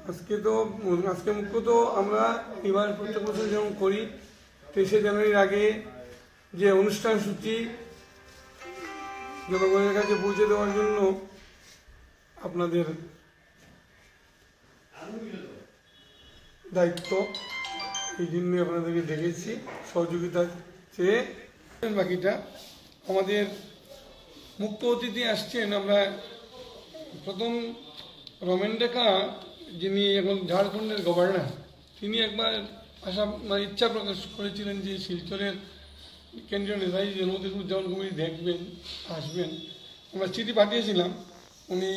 আজকে মুখ্যত আমরা এবার প্রত্যেক বছর যেমন করি 23শে জানুয়ারির আগে যে অনুষ্ঠান সূচি জনগণের কাছে পৌঁছে দেওয়ার জন্য আপনাদের দায়িত্ব, এই জন্যই আপনাদেরকে ডেকেছি সহযোগিতা চেয়ে। বাকিটা আমাদের মুখ্য অতিথি আসছেন। আমরা প্রথম রমেন ডেকা, যিনি এখন ঝাড়খণ্ডের গভর্নর, তিনি একবার ইচ্ছা প্রকাশ করেছিলেন যে শিলচরের কেন্দ্রীয় নেতাজি জন্মদিন উদযাপন কমিটি দেখবেন, আসবেন। আমরা চিঠি পাঠিয়েছিলাম, উনি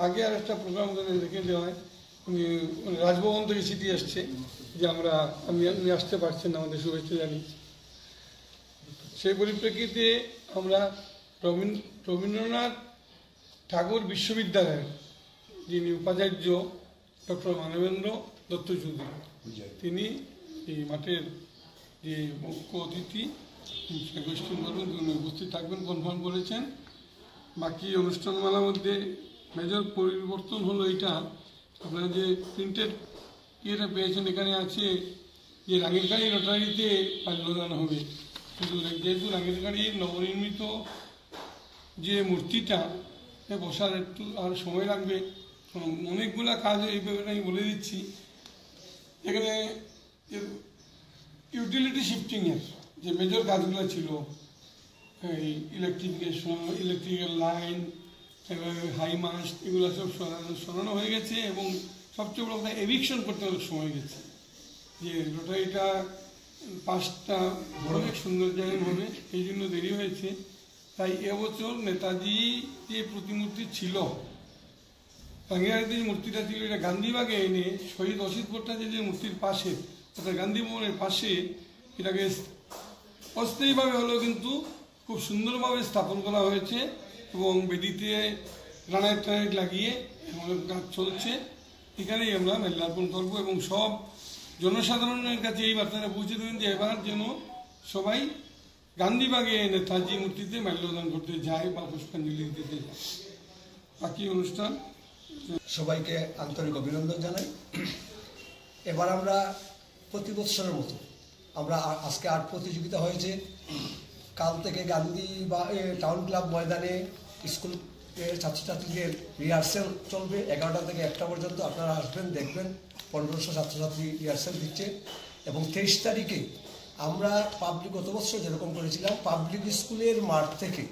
আগে আর একটা প্রোগ্রাম রেখে দেওয়া হয়, উনি রাজভবন থেকে চিঠি আসছে যে উনি আসতে পারছেন না, আমাদের শুভেচ্ছা জানিয়েছি। সেই পরিপ্রেক্ষিতে আমরা রবীন্দ্রনাথ ঠাকুর বিশ্ববিদ্যালয়ের যিনি উপাচার্য ডক্টর মানবেন্দ্র দত্ত চৌধুরী, তিনি এই মাঠের যে মুখ্য অতিথি গোষ্ঠী তিনি উপস্থিত থাকবেন কনফার্ম করেছেন। বাকি অনুষ্ঠানমালার মধ্যে মেজর পরিবর্তন হলো এইটা, আপনারা যে প্রিন্টেড ইয়েটা পেয়েছেন, এখানে আছে যে রাঙ্গিরখাড়ি রোটারিতে মাল্যদান হবে। কিন্তু যেহেতু রাঙ্গিরখাড়ির নবনির্মিত যে মূর্তিটা বসার একটু আর সময় লাগবে, অনেকগুলা কাজ এই ব্যাপারে আমি বলে দিচ্ছি। এখানে ইউটিলিটি শিফটিংয়ের যে মেজর কাজগুলো ছিল, এই ইলেকট্রিক্যাল লাইন, হাই মাস্ট, এগুলো সব সরানো হয়ে গেছে এবং সবচেয়ে বড় কথা এভিকশন করতে অনেক সময় গেছে। যে রোটারিটা 5টা অনেক সুন্দর জায়গায় হবে, এই জন্য দেরি হয়েছে। তাই এবছর নেতাজি যে প্রতিমূর্তি ছিল, রাঙ্গিরখাড়িতে যে মূর্তিটা ছিল, এটা গান্ধীবাগে এনে শহীদ অসিত ভট্টাচার্যের যে মূর্তির পাশে, অর্থাৎ গান্ধী ভবনের পাশে, এটাকে অস্থায়ীভাবে হলেও কিন্তু খুব সুন্দরভাবে স্থাপন করা হয়েছে এবং বেদিতে গ্রানাইট লাগিয়ে কাজ চলছে। এখানেই আমরা মাল্যার্পণ করবো এবং সব জনসাধারণের কাছে এই বার্তাটা পৌঁছে দেবেন যে এবার যেন সবাই গান্ধীবাগে নেতাজি মূর্তিতে মাল্যদান করতে যায় বা পুষ্পাঞ্জলি দিতে যায়। বাকি অনুষ্ঠান সবাইকে আন্তরিক অভিনন্দন জানাই। এবার আমরা প্রতি বছরের মতো আমরা আজকে আর্ট প্রতিযোগিতা হয়েছে। কাল থেকে গান্ধী বা টাউন ক্লাব ময়দানে স্কুল ছাত্রছাত্রীদের রিহার্সেল চলবে 11টা থেকে 1টা পর্যন্ত। আপনারা আসবেন, দেখবেন 1500 ছাত্রছাত্রী রিহার্সেল দিচ্ছে। এবং 23 তারিখে আমরা গত বছর যেরকম করেছিলাম, পাবলিক স্কুলের মাঠ থেকে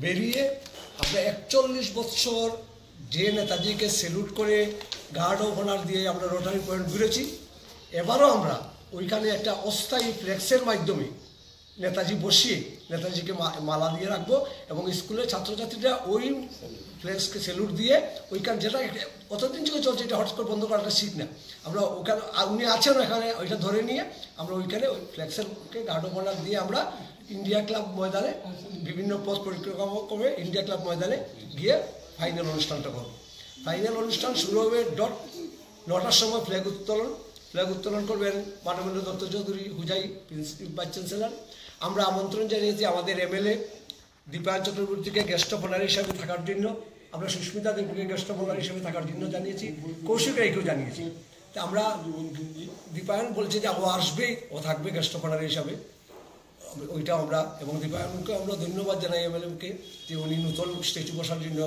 বেরিয়ে আমরা 41 বছর যে নেতাজিকে স্যালুট করে গার্ড অফ অনার দিয়ে আমরা রোটারি পয়েন্ট ঘুরেছি, এবারও আমরা ওইখানে একটা অস্থায়ী ফ্লেক্সের মাধ্যমে নেতাজি বসিয়ে নেতাজিকে মালা দিয়ে রাখবো এবং স্কুলের ছাত্রছাত্রীরা ওই ফ্লেক্সকে স্যালুট দিয়ে ওইখানে, যেটা অতদিন থেকে চলছে, এটা হট করে বন্ধ করাটা ঠিক না, আমরা ওখানে উনি আছেন এখানে, ওইটা ধরে নিয়ে আমরা ওইখানে ওই ফ্লেক্সেরকে গার্ড অফ অনার দিয়ে আমরা ইন্ডিয়া ক্লাব ময়দানে বিভিন্ন পথ পরিক্রমা করে ইন্ডিয়া ক্লাব ময়দানে গিয়ে ফাইনাল অনুষ্ঠানটা করবো। ফাইনাল অনুষ্ঠান শুরু হবে 9টার সময় ফ্ল্যাগ উত্তোলন করবেন মানবেন্দ্র দত্ত চৌধুরী হুজাই, ভাইস চ্যান্সেলর। আমরা আমন্ত্রণ জানিয়েছি আমাদের এমএলএ দীপায়ন চক্রবর্তীকে গেস্ট অফ অনার হিসাবে থাকার জন্য, আমরা সুস্মিতা দেবীকে গেস্ট অফ অনার হিসাবে থাকার জন্য জানিয়েছি, কৌশিক রায়কেও জানিয়েছি। তা আমরা দীপায়ন বলছে যে ও আসবেই, ও থাকবে গেস্ট অফ অনার হিসাবে, ওইটা আমরা। এবং দীপায়নকে আমরা ধন্যবাদ জানাই এমএলএকে যে উনি নতুন স্ট্যাচু বসার জন্য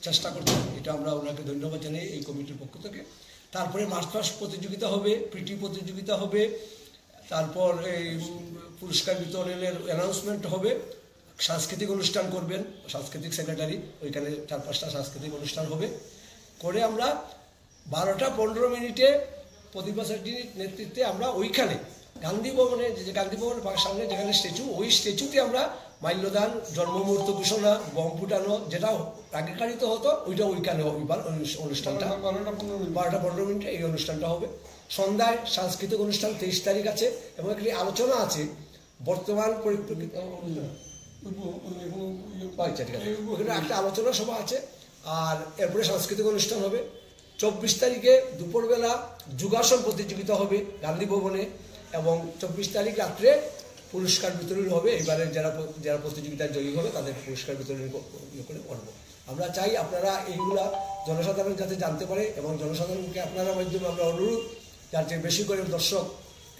চেষ্টা করছেন, এটা আমরা ওনাকে ধন্যবাদ জানাই এই কমিটির পক্ষ থেকে। তারপরে মার্চ পাস্ট প্রতিযোগিতা হবে, পিটি প্রতিযোগিতা হবে, তারপর এই পুরস্কার বিতরণের অ্যানাউন্সমেন্ট হবে, সাংস্কৃতিক অনুষ্ঠান করবেন সাংস্কৃতিক সেক্রেটারি, ওইখানে 4-5টা সাংস্কৃতিক অনুষ্ঠান হবে করে আমরা 12টা 15 মিনিটে প্রতিভা সেটির নেতৃত্বে আমরা ওইখানে গান্ধী ভবনে, যে গান্ধী ভবনের সামনে যেখানে স্ট্যাচু, ওই স্ট্যাচুতে আমরা মাল্যদান, জন্মমুহূর্ত ঘোষণা, বম ফুটানো, যেটা রাঙ্গিরখাড়িতে হতো ওইটা ওইখানে ওইবার অনুষ্ঠানটা 12টা 15 মিনিটে এই অনুষ্ঠানটা হবে। সন্ধ্যায় সাংস্কৃতিক অনুষ্ঠান 23 তারিখ আছে এবং একটি আলোচনা আছে বর্তমান পরিপ্রেক্ষিতে, একটা আলোচনা সভা আছে। আর এরপরে সাংস্কৃতিক অনুষ্ঠান হবে। 24 তারিখে দুপুরবেলা যোগাসন প্রতিযোগিতা হবে গান্ধী ভবনে এবং 24 তারিখ রাত্রে পুরস্কার বিতরণ হবে। এবারে যারা প্রতিযোগিতায় জয়ী হবে তাদের পুরস্কার বিতরণ করে করবো। আমরা চাই আপনারা এইগুলা জনসাধারণ যাতে জানতে পারে, এবং জনসাধারণকে আপনারা মাধ্যমে আমরা অনুরোধ যাতে বেশি করে দর্শক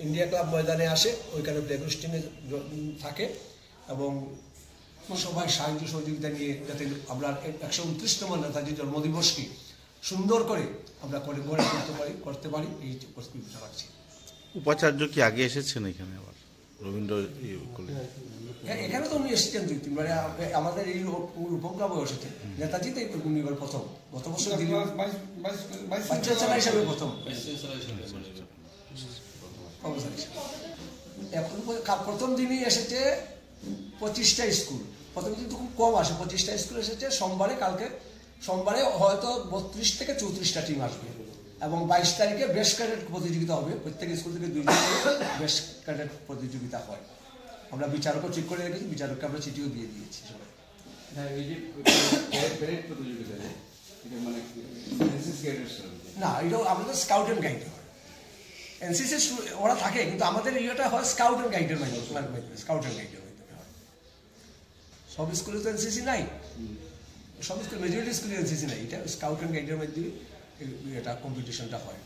ইন্ডিয়া ক্লাব ময়দানে আসে, ওইখানে ব্ল্যাকলিস্টিংয়ে থাকে, এবং সবাই সাহায্য সহযোগিতা নিয়ে যাতে আমরা 129তম নেতাজির জন্মদিবসকে সুন্দর করে আমরা করতে পারি এই প্রস্তুতিটা রাখছি। উপাচার্য কি আগে এসেছেন এখানে আবার রবীন্দ্র হ্যাঁ, এখানে তো উনি এসেছেন 2-3 আমাদের এই উপক্রমে এসেছেন। নেতাজিতে উনি এবার প্রথম, গত বছর ভাইস চ্যান্সেলর হিসেবে প্রথম। এখন প্রথম দিনই এসেছে 25টা স্কুল, প্রথম দিন তো খুব কম আসে, 25টা স্কুল এসেছে। সোমবারে হয়তো 32 থেকে 34টা টিম আসবে, এবং 22 তারিখে বেস্ট ক্যাডেট প্রতিযোগিতা হবে। প্রত্যেক স্কুল থেকে 2 জন বেস্ট ক্যাডেট প্রতিযোগিতা হয়। আমরা বিচারকও ঠিক করে রেখেছি, বিচারককে আমরা চিঠিও দিয়ে দিয়েছি সবাই। না, এটা আমাদের স্কাউট অ্যান্ড গাইড হয়। এনসিসি ওরা থাকে, কিন্তু আমাদের ইয়েটা হয় স্কাউট অ্যান্ড গাইডের মাধ্যমে, স্কাউট অ্যান্ড গাইডের মাধ্যমে হয়। সব স্কুলে তো এনসিসি নাই, সব স্কুল মেজরিটি স্কুলে এনসিসি নাই, এটা স্কাউট অ্যান্ড গাইডের মাধ্যমে এটা কম্পিটিশনটা হয়।